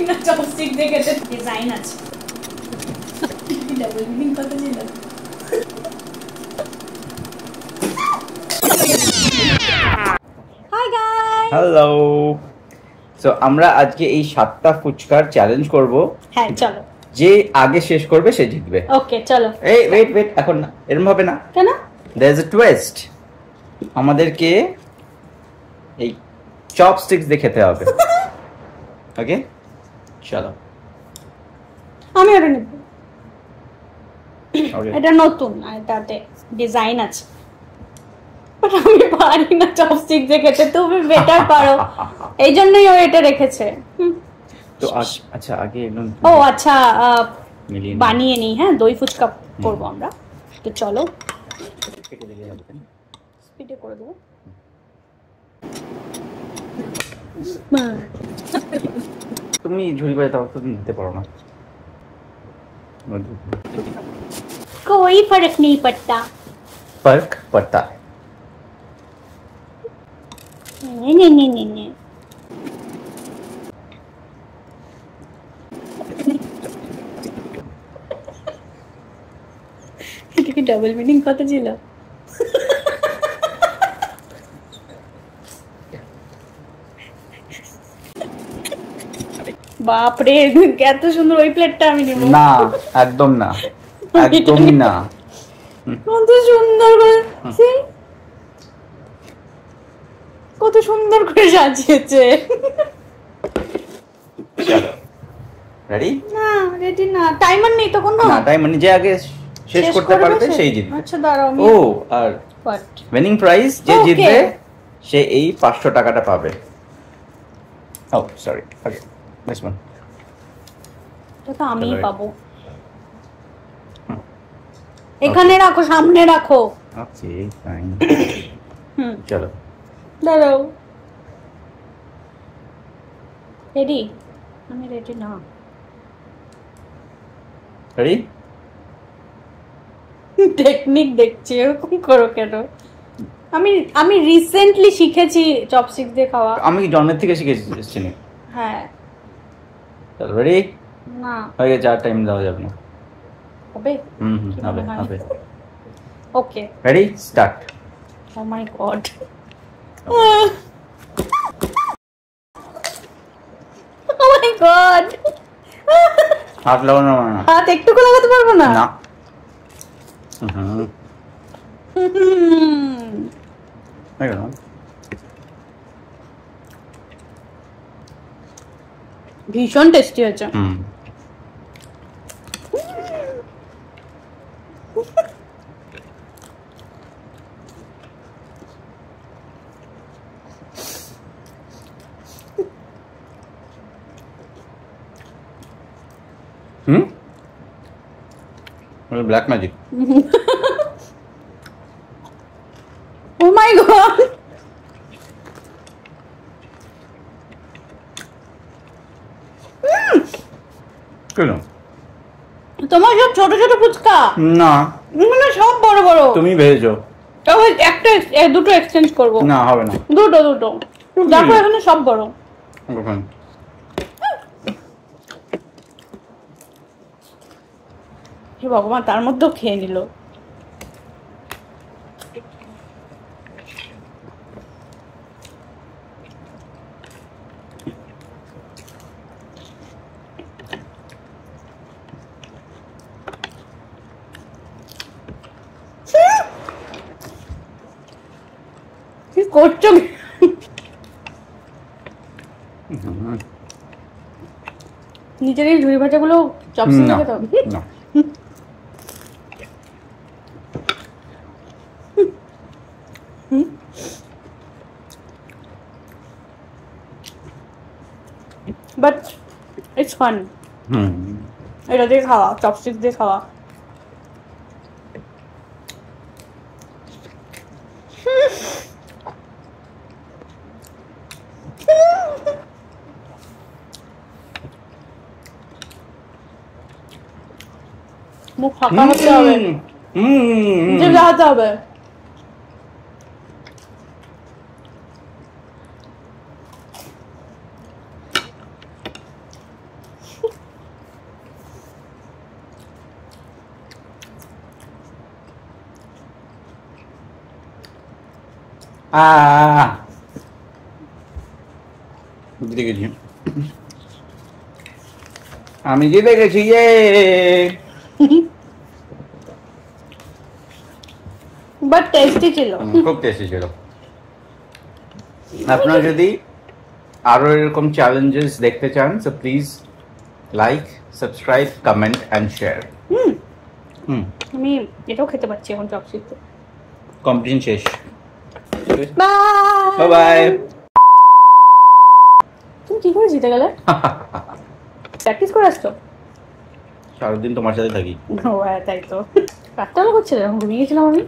না চপস্টিক দিয়ে খেতে ডিজাইন আছে ডাবল মিনিং কত ছিল হাই গাইস হ্যালো সো আমরা আজকে এই 7টা ফুচকার চ্যালেঞ্জ করব হ্যাঁ চলো যে আগে শেষ করবে সে জিতবে ওকে চলো এই ওয়েট এখন না এরকম হবে না কেন দেয়ার ইজ আ টুইস্ট আমাদেরকে এই চপস্টিক্স দিয়ে খেতে হবে ওকে চলো আমি এটা নেব ওকে এটা নতুন আর এটাতে ডিজাইন আছে বাট আমি পারি না চপস্টিক দিয়ে খেতে তুমি বেটার পারো এই জন্যই ও এটা রেখেছে তো আচ্ছা আগে একদম ও আচ্ছা মিলিয়ে বানিয়ে নিই হ্যাঁ দই ফুচকা করবো আমরা তো চলো কেটে দিলে হবে তাই না? স্পিডে করে দেবো তুমি ঝুড়ি বাজে তাও তো দিতে পারো না कोई फर्क नहीं पड़ता फर्क पड़ता है नहीं এটা কি ডাবল মিনিং কত ছিল বাপ রে এত সুন্দর ওই প্লেটটা আমি নিব না একদম না একদমই না কত সুন্দর করে see? কত সুন্দর করে সাজিয়েছে চলো রেডি না রেডি না টাইমার নেই তো কোনো না টাইম মানে যে আগে শেষ করতে পারবে সেই জিতবে আচ্ছা দাঁড়াও আমি ও আর হোয়াট উইনিং প্রাইজ যে Okay. জিতবে সে এই 500 টাকাটা পাবে ও সরি ওকে দিস ওয়ান এটা তো আমিই চলো। পাবো এখানে রাখো সামনে রাখো ওকে ফাইন হুম চলো দাঁড়াও রেডি আমি রেডি না রেডি টেকনিক দেখছি এরকম করো কেন আমি রিসেন্টলি শিখেছি চপস্টিক দিয়ে খাওয়া আমি কি জন্মের থেকে শিখেছি চিনি হ্যাঁ চলো রেডি না হয়ে গেছে আর টাইম দেওয়া যাবে না হবে কি হবে মনে হয়? হবে ওকে রেডি স্টার্ট ও মাই গড ও মাই গড হাত লাগানো মানে না হাত একটুকু লাগাতে পারবো না না হয়ে গেল ভীষণ টেস্টি হয়েছে ব্ল্যাক ম্যাজিক ও মাই গড কেন তোমার সব ছোট ছোট ফুচকা না মানে সব বড় বড় তুমি ভেজো তবে একটা দুটো এক্সচেঞ্জ করব না হবে না দুটো দেখো এখানে সব বড় ওখানে হে ভগবান তার মধ্যেও খেয়ে নিল কি করছো নিজের এই ঝুড়ি ভাজাগুলো চপস্টিক না খেতে হবে না বাট ইটস ফান এটা দিয়ে খাওয়া চপস্টিক দিয়ে খাওয়া মুখ ফাঁকা হতে হবে জিভ লাগাতে হবে জিতে গেছি, আমি জিতে গেছি, ইয়ে। বাট টেস্টি ছিল। খুব টেস্টি ছিল। আপনারা যদি আরো এরকম চ্যালেঞ্জেস দেখতে চান, so please like, subscribe, comment and share. আমি এটাও খেতে পাচ্ছি এখন চপস্টিক। কম্পিটিশন শেষ। Bye bye. তুমি কি করে জিতে গেলে? প্র্যাকটিস করে আসছো? সারাদিন তোমার সাথে থাকি। ও হ্যাঁ, তাই তো। রাতটা হলো হচ্ছে, ঘুমিয়ে গেছিলাম আমি।